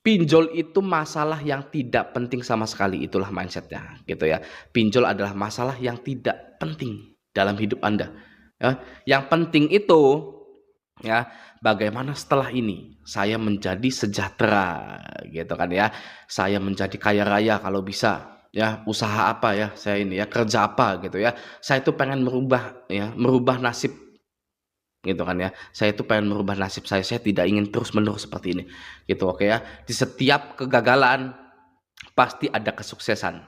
Pinjol itu masalah yang tidak penting sama sekali, itulah mindsetnya gitu ya. Pinjol adalah masalah yang tidak penting dalam hidup Anda. Ya. Yang penting itu ya bagaimana setelah ini saya menjadi sejahtera gitu kan ya. Saya menjadi kaya raya kalau bisa ya, usaha apa ya saya ini ya, kerja apa gitu ya. Saya itu pengen merubah nasib gitu kan ya. Saya itu pengen merubah nasib saya tidak ingin terus-menerus seperti ini. Gitu, oke ya. Di setiap kegagalan pasti ada kesuksesan,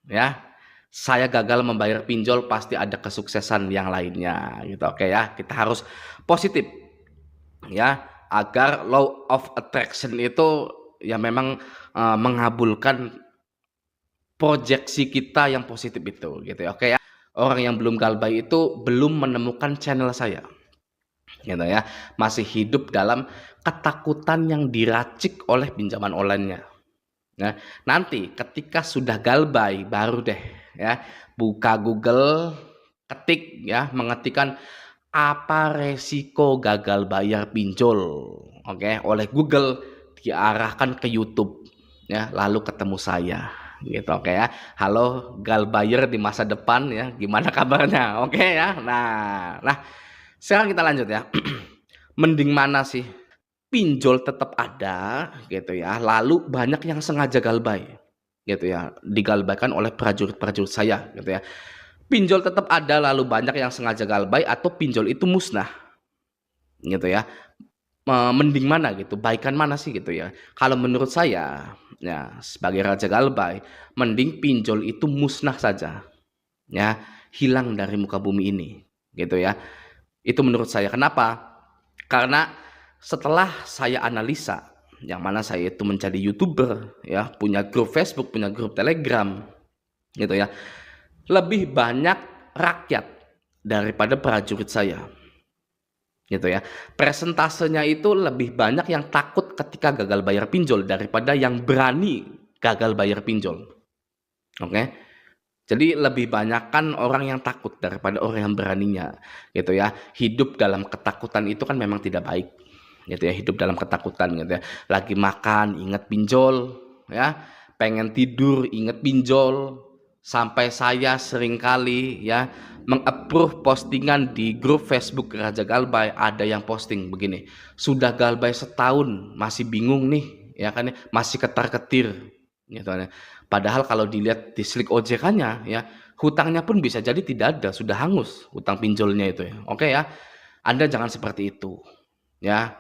ya. Saya gagal membayar pinjol pasti ada kesuksesan yang lainnya gitu, oke ya. Kita harus positif ya, agar law of attraction itu ya memang mengabulkan proyeksi kita yang positif itu gitu ya, oke ya. Orang yang belum galbay itu belum menemukan channel saya gitu ya, masih hidup dalam ketakutan yang diracik oleh pinjaman online-nya. Nah, nanti ketika sudah galbay baru deh ya buka Google, ketik ya, mengetikkan apa resiko gagal bayar pinjol, oke, oleh Google, diarahkan ke YouTube ya, lalu ketemu saya gitu, oke ya. Halo galbayer di masa depan ya, gimana kabarnya, oke ya. Nah sekarang kita lanjut ya. Mending mana sih? Pinjol tetap ada gitu ya, lalu banyak yang sengaja galbay gitu ya, digalbaikan oleh prajurit-prajurit saya gitu ya. Pinjol tetap ada lalu banyak yang sengaja galbay, atau pinjol itu musnah gitu ya. Mending mana gitu, baikan mana sih gitu ya. Kalau menurut saya ya, sebagai raja galbay, mending pinjol itu musnah saja ya, hilang dari muka bumi ini gitu ya. Itu menurut saya. Kenapa? Karena setelah saya analisa, yang mana saya itu menjadi YouTuber ya, punya grup Facebook, punya grup Telegram gitu ya, lebih banyak rakyat daripada prajurit saya gitu ya. Presentasenya itu lebih banyak yang takut ketika gagal bayar pinjol daripada yang berani gagal bayar pinjol, oke. Jadi lebih banyakkan orang yang takut daripada orang yang beraninya gitu ya. Hidup dalam ketakutan itu kan memang tidak baik gitu ya, hidup dalam ketakutan gitu ya. Lagi makan ingat pinjol ya, pengen tidur ingat pinjol. Sampai saya seringkali ya meng-approve postingan di grup Facebook Raja Galbay, ada yang posting begini, sudah galbay setahun masih bingung nih ya kan ya, masih ketar-ketir gitu kan ya. Padahal kalau dilihat di slip OJK-nya ya, hutangnya pun bisa jadi tidak ada, sudah hangus hutang pinjolnya itu ya. Oke ya. Anda jangan seperti itu ya.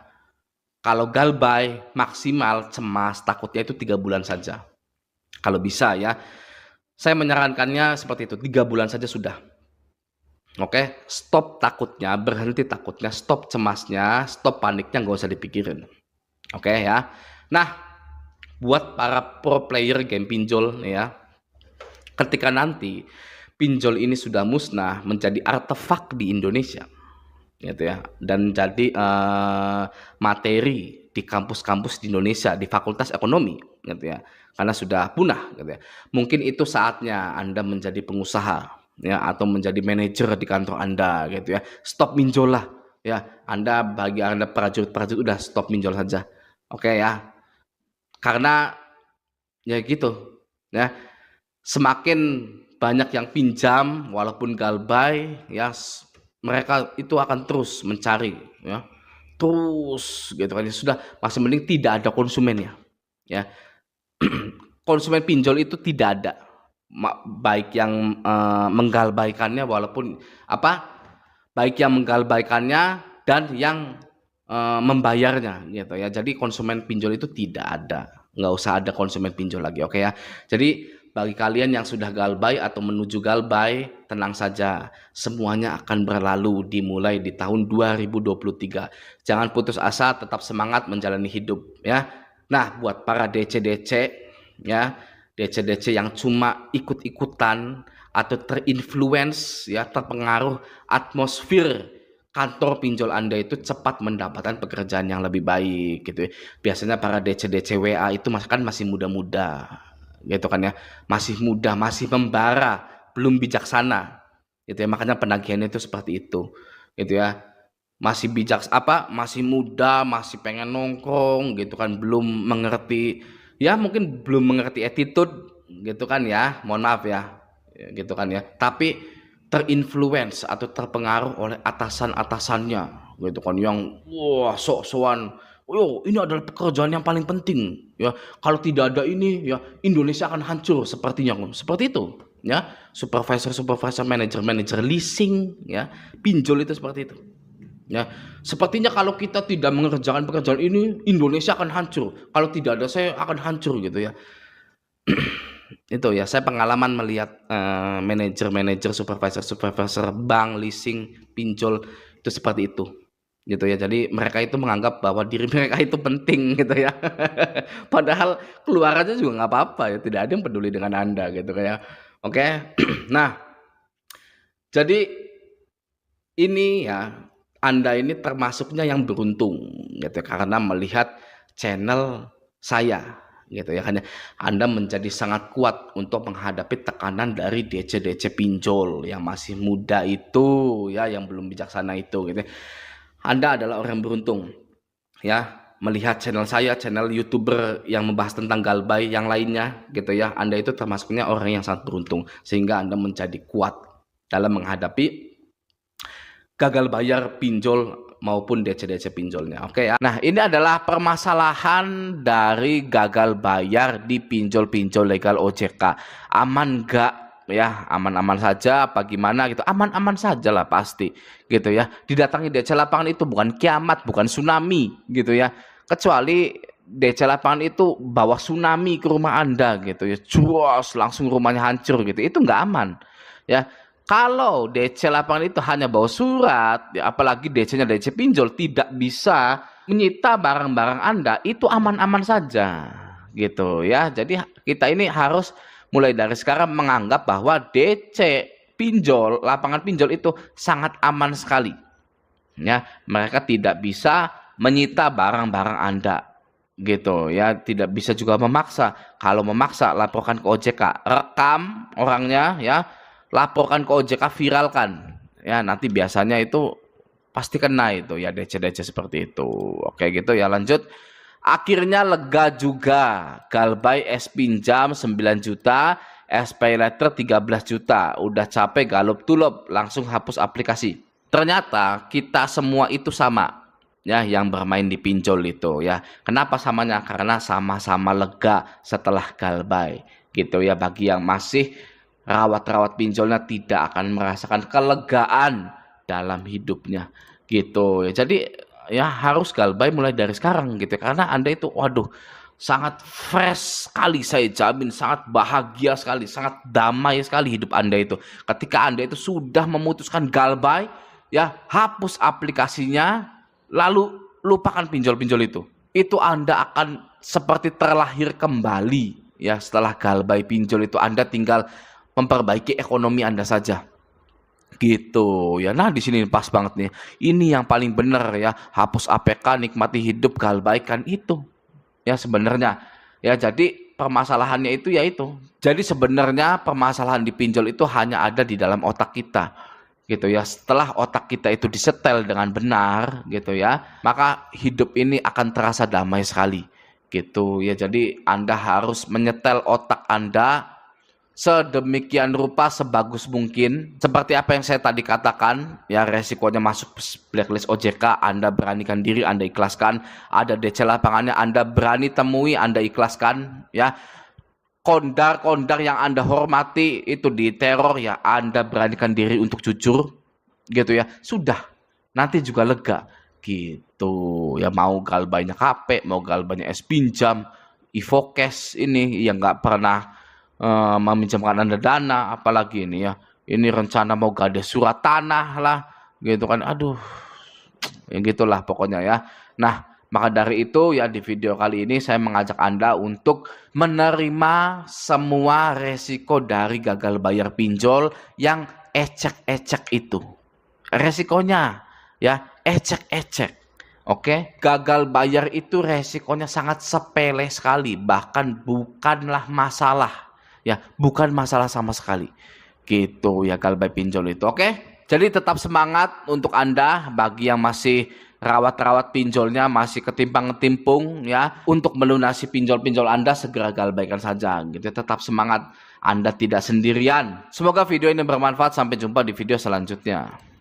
Kalau galbay maksimal cemas takutnya itu 3 bulan saja. Kalau bisa ya. Saya menyarankannya seperti itu, 3 bulan saja sudah. Oke, stop takutnya, berhenti takutnya, stop cemasnya, stop paniknya, nggak usah dipikirin. Oke ya. Nah, buat para pro player game pinjol ya, ketika nanti pinjol ini sudah musnah menjadi artefak di Indonesia gitu ya, dan jadi materi di kampus-kampus di Indonesia, di Fakultas Ekonomi gitu ya, karena sudah punah gitu ya. Mungkin itu saatnya Anda menjadi pengusaha ya, atau menjadi manajer di kantor Anda gitu ya. Stop minjol lah ya. Bagi Anda prajurit-prajurit, udah stop minjol saja. Oke ya. Karena ya gitu ya, semakin banyak yang pinjam walaupun galbay ya, mereka itu akan terus mencari ya, terus gitu kan ya. Sudah masih mending tidak ada konsumen ya. Konsumen pinjol itu tidak ada, baik yang menggalbaikannya, walaupun apa, baik yang menggalbaikannya dan yang membayarnya gitu ya. Jadi konsumen pinjol itu tidak ada, nggak usah ada konsumen pinjol lagi, oke ya. Jadi bagi kalian yang sudah galbay atau menuju galbay, tenang saja, semuanya akan berlalu dimulai di tahun 2023. Jangan putus asa, tetap semangat menjalani hidup ya. Nah, buat para DC-DC ya, DC-DC yang cuma ikut-ikutan atau terinfluence ya, terpengaruh atmosfer kantor pinjol Anda, itu cepat mendapatkan pekerjaan yang lebih baik gitu ya. Biasanya para DC-DC WA itu masih muda-muda gitu kan ya, masih muda, masih membara, belum bijaksana gitu ya, makanya penagihannya itu seperti itu gitu ya. masih masih muda, masih pengen nongkrong gitu kan, belum mengerti, ya mungkin belum mengerti attitude gitu kan ya, mohon maaf ya, gitu kan ya, tapi terinfluence atau terpengaruh oleh atasan-atasannya gitu kan, yang wah sok-sokan, oh ini adalah pekerjaan yang paling penting ya, kalau tidak ada ini ya Indonesia akan hancur sepertinya, seperti itu ya, supervisor, manajer leasing ya, pinjol itu seperti itu. Ya, sepertinya kalau kita tidak mengerjakan pekerjaan ini, Indonesia akan hancur. Kalau tidak ada saya akan hancur gitu ya. Itu ya, saya pengalaman melihat manajer-manajer, supervisor bank, leasing, pinjol itu seperti itu. Gitu ya. Jadi mereka itu menganggap bahwa diri mereka itu penting gitu ya. Padahal keluarannya juga nggak apa-apa ya, tidak ada yang peduli dengan Anda gitu kayak. Oke. Nah, jadi ini ya, Anda ini termasuknya yang beruntung gitu karena melihat channel saya gitu ya, hanya Anda menjadi sangat kuat untuk menghadapi tekanan dari DC-DC pinjol yang masih muda itu ya, yang belum bijaksana itu gitu. Anda adalah orang beruntung ya, melihat channel saya, channel YouTuber yang membahas tentang galbay yang lainnya gitu ya. Anda itu termasuknya orang yang sangat beruntung sehingga Anda menjadi kuat dalam menghadapi gagal bayar pinjol maupun DC-DC pinjolnya. Oke ya. Nah, ini adalah permasalahan dari gagal bayar di pinjol-pinjol legal OJK. Aman nggak ya? Aman-aman saja apa gimana gitu? Aman-aman saja lah pasti gitu ya. Didatangi DC lapangan itu bukan kiamat, bukan tsunami gitu ya. Kecuali DC lapangan itu bawa tsunami ke rumah Anda gitu ya. Cuas, langsung rumahnya hancur gitu. Itu nggak aman ya. Kalau DC lapangan itu hanya bawa surat, ya apalagi DC-nya DC pinjol, tidak bisa menyita barang-barang Anda, itu aman-aman saja gitu ya. Jadi kita ini harus mulai dari sekarang menganggap bahwa DC pinjol, lapangan pinjol itu sangat aman sekali. Ya, mereka tidak bisa menyita barang-barang Anda gitu ya, tidak bisa juga memaksa. Kalau memaksa, laporkan ke OJK, rekam orangnya ya, laporkan ke OJK, viralkan ya, nanti biasanya itu pasti kena itu ya, DC-DC seperti itu. Oke gitu ya, lanjut. Akhirnya lega juga, galbay es pinjam 9 juta, es pay letter 13 juta, udah capek galup tulup, langsung hapus aplikasi. Ternyata kita semua itu sama ya, yang bermain di pinjol itu ya. Kenapa samanya? Karena sama-sama lega setelah galbay gitu ya. Bagi yang masih rawat-rawat pinjolnya tidak akan merasakan kelegaan dalam hidupnya gitu ya. Jadi ya harus galbay mulai dari sekarang gitu, karena Anda itu waduh sangat fresh sekali, saya jamin sangat bahagia sekali, sangat damai sekali hidup Anda itu ketika Anda itu sudah memutuskan galbay ya, hapus aplikasinya lalu lupakan pinjol-pinjol itu Anda akan seperti terlahir kembali ya. Setelah galbay pinjol itu Anda tinggal memperbaiki ekonomi Anda saja gitu ya. Nah, di sini pas banget nih, ini yang paling benar ya, hapus APK, nikmati hidup, galbaikan itu ya sebenarnya ya. Jadi permasalahannya itu yaitu, jadi sebenarnya permasalahan di pinjol itu hanya ada di dalam otak kita gitu ya. Setelah otak kita itu disetel dengan benar gitu ya, maka hidup ini akan terasa damai sekali gitu ya. Jadi Anda harus menyetel otak Anda sedemikian rupa sebagus mungkin. Seperti apa yang saya tadi katakan ya, resikonya masuk blacklist OJK, Anda beranikan diri, Anda ikhlaskan. Ada DC lapangannya, Anda berani temui, Anda ikhlaskan ya. Kondar-kondar yang Anda hormati itu diteror ya, Anda beranikan diri untuk jujur gitu ya. Sudah, nanti juga lega gitu ya. Mau galbaynya KP, mau galbaynya es pinjam, Ivokes ini yang nggak pernah meminjamkan Anda dana, apalagi ini ya, ini rencana mau gade surat tanah lah gitu kan. Aduh, ya gitulah pokoknya ya. Nah, maka dari itu ya, di video kali ini saya mengajak Anda untuk menerima semua resiko dari gagal bayar pinjol yang ecek-ecek itu. Resikonya ya ecek-ecek. Oke, gagal bayar itu resikonya sangat sepele sekali, bahkan bukanlah masalah. Ya, bukan masalah sama sekali. Gitu ya galbay pinjol itu. Oke. Jadi tetap semangat untuk Anda bagi yang masih rawat-rawat pinjolnya, masih ketimpang-ketimpung ya, untuk melunasi pinjol-pinjol Anda segera galbaikan saja gitu. Tetap semangat, Anda tidak sendirian. Semoga video ini bermanfaat. Sampai jumpa di video selanjutnya.